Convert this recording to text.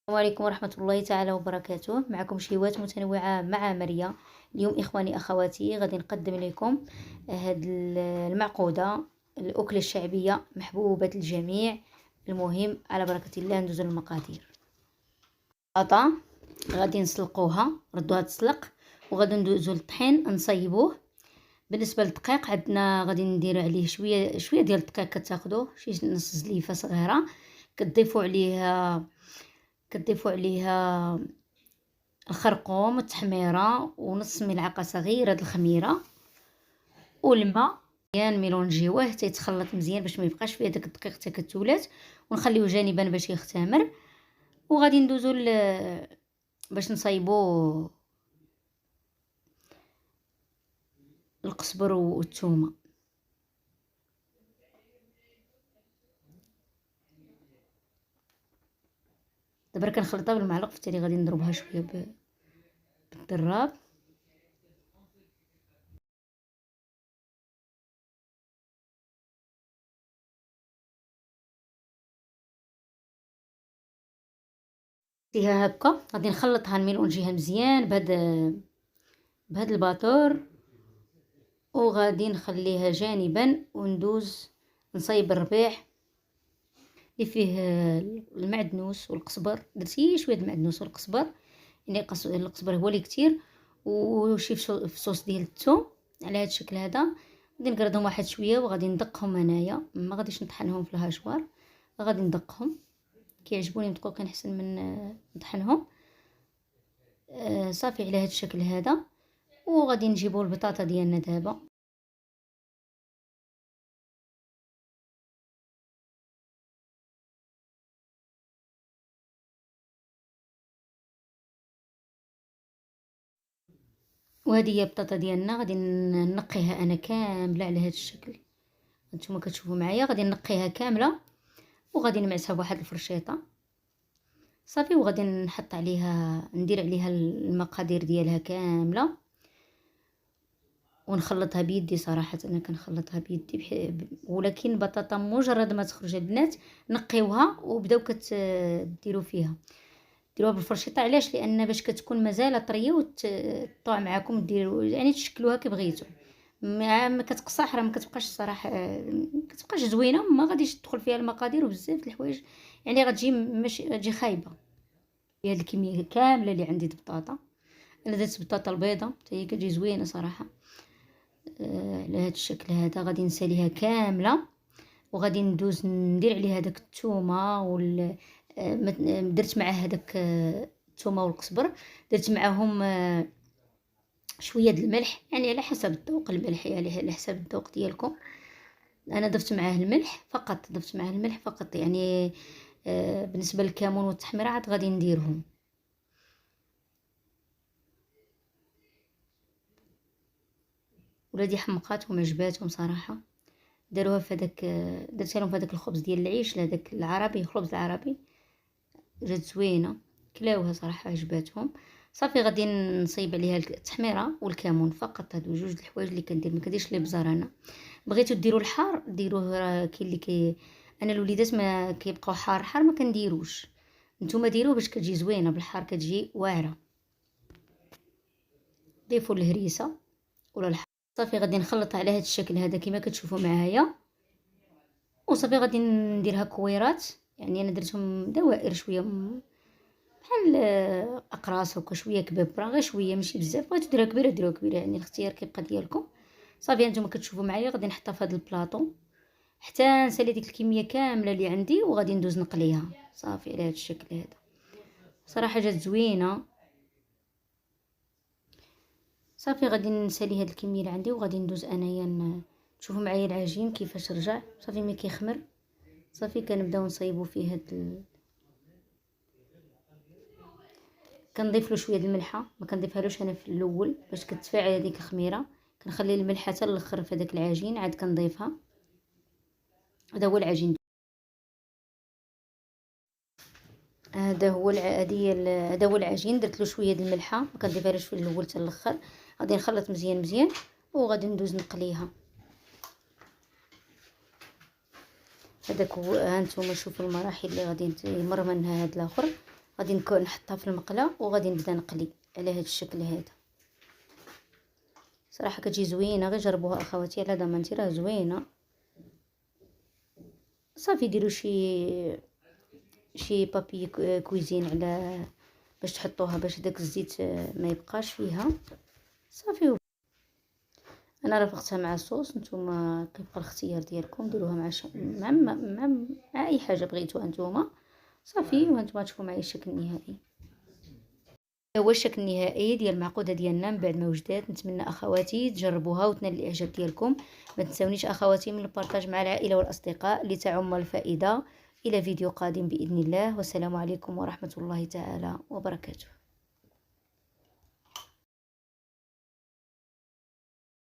السلام عليكم ورحمة الله تعالى وبركاته. معكم شهوات متنوعة مع مريا. اليوم إخواني أخواتي غادي نقدم لكم هاد المعقودة، الأكلة الشعبية محبوبة الجميع. المهم على بركة الله ندوزو للمقادير. بطاطا غادي نسلقوها، ردوها تسلق، وغادي ندوزو للطحين نصيبوه. بالنسبة للدقيق عندنا غادي نديرو عليه شوية ديال الدقيق، كتاخدوه شي نص زليفة صغيرة، كتضيفوا عليها الخرقوم والتحميره ونص ملعقه صغيره د الخميره والماء مزيان، ميلونجيوه حتى يتخلط مزيان باش ما يبقاش فيه داك الدقيق حتى كتولات، ونخليوه جانبا باش يختمر. وغادي ندوزو باش نصايبو القزبر والثومه. دابا كنخلطها بالمعلق، في التالي غادي نضربها شويه بالضراب. فيها هكا غادي نخلطها نميلونجيها مزيان بهاد الباطور، وغادي نخليها جانبا وندوز نصايب الربيع اللي فيه المعدنوس والقزبر. درت شويه المعدنوس والقزبر، يعني القزبر هو اللي كتير، وشي فصوص ديال الثوم على هذا الشكل هذا. غادي نقردهم واحد شويه وغادي ندقهم انايا، ما غاديش نطحنهم في الهاشوار، غادي ندقهم. كيعجبوني مدقوقين احسن من نطحنهم. صافي على هذا الشكل هذا. وغادي نجيبوا البطاطا ديالنا دابا. وهذه هي البطاطا ديالنا، غادي نقيها انا كامله على هذا الشكل. نتوما كتشوفوا معايا غادي نقيها كامله، وغادي نمعسها بواحد الفرشيطه صافي. وغادي نحط عليها ندير عليها المقادير ديالها كامله، ونخلطها بيدي. صراحه انا كنخلطها بيدي ولكن البطاطا مجرد ما تخرج البنات نقيوها وبداو كتديروا فيها، ديروها بالفرشيطه. علاش؟ لان باش كتكون مازال طريه وتطوع معكم، ديروا يعني تشكلوها كي بغيتو. ما كتقصح، راه ما كتبقاش الصراحه، كتبقاش زوينه، ما غاديش تدخل فيها المقادير وبزاف د الحوايج، يعني غتجي ماشي غتجي خايبه. هاد الكميه كامله اللي عندي د البطاطا، انا درت بطاطا البيضه حتى هي كتجي زوينه صراحه. على هاد الشكل هذا غادي نساليها كامله، وغادي ندوز ندير عليها داك الثومه درت معاه هذاك الثومه والقزبر، درت معاهم شويه د الملح، يعني على حسب الذوق. الملح يعني على حسب الذوق ديالكم. انا ضفت معاه الملح فقط، يعني بالنسبه للكمون والتحميره عاد غادي نديرهم. ولادي حمقاتهم عجباتهم صراحه، داروها في هذاك، درت لهم في هذاك الخبز ديال العيش، هذاك العربي، الخبز العربي، جات زوينه، كلاوها صراحه عجباتهم. صافي غادي نصيب عليها التحميره والكمون فقط. هادو جوج د الحوايج اللي كندير، ما كنديرش الابزار. انا بغيتو ديروا الحار ديروه، راه كاين اللي انا الوليدات ما كيبقاو حار ما كنديروش. نتوما ديروه باش كتجي زوينه بالحار، كتجي واعره. ضيفوا الهريسه ولا الحار. صافي غادي نخلطها على هذا الشكل هذا كما كتشوفوا معايا، وصافي غادي نديرها كويرات. يعني انا درتهم دوائر شويه بحال اقراص هكا، شويه كبابره، غير شويه ماشي بزاف. بغيتو ديروها كبيره ديروها كبيره، يعني الاختيار كيبقى ديالكم. صافي نتوما كتشوفوا معايا غادي نحطها في هذا البلاطو حتى نسالي ديك الكميه كامله اللي عندي، وغادي ندوز نقليها صافي على هذا الشكل هذا. صراحه جات زوينه. صافي غادي نسالي هاد الكميه اللي عندي، وغادي ندوز انايا تشوفوا معايا العجين كيفاش رجع. صافي ملي كيخمر صافي كنبداو نصايبوا فيه كنضيف له شويه د الملحه، ما كنضيفهالوش انا في الاول باش كتفاعل هذيك الخميره. كنخلي الملحه حتى الاخر في هذاك العجين عاد كنضيفها. هذا هو العجين، هذا هو هذا هو العجين. درت له شويه د الملحه، ما كنضيفهالوش في الاول حتى الاخر. غادي نخلط مزيان مزيان وغادي ندوز نقليها. هذاك هو. ها نتوما شوفوا المراحل اللي غادي يمر منها هذا الاخر. غادي نكون نحطها في المقله وغادي نبدا نقلي على هذا الشكل هذا. صراحه كتجي زوينه، غير جربوها اخواتي على ضمانتي، راه زوينه. صافي ديروا شي بابي كويزين على باش تحطوها باش داك الزيت ما يبقاش فيها. صافي انا رافقتها مع الصوص، نتوما كيبقى الاختيار ديالكم، ديروها مع مع اي حاجه بغيتوها نتوما. صافي وهانتوما تشوفوا معايا الشكل النهائي. هو الشكل النهائي ديال المعقوده ديالنا من بعد ما وجدات. نتمنى اخواتي تجربوها وتنال الاعجاب ديالكم. ما تنسونيش اخواتي من البارطاج مع العائله والاصدقاء لتعم الفائده. الى فيديو قادم باذن الله، والسلام عليكم ورحمه الله تعالى وبركاته.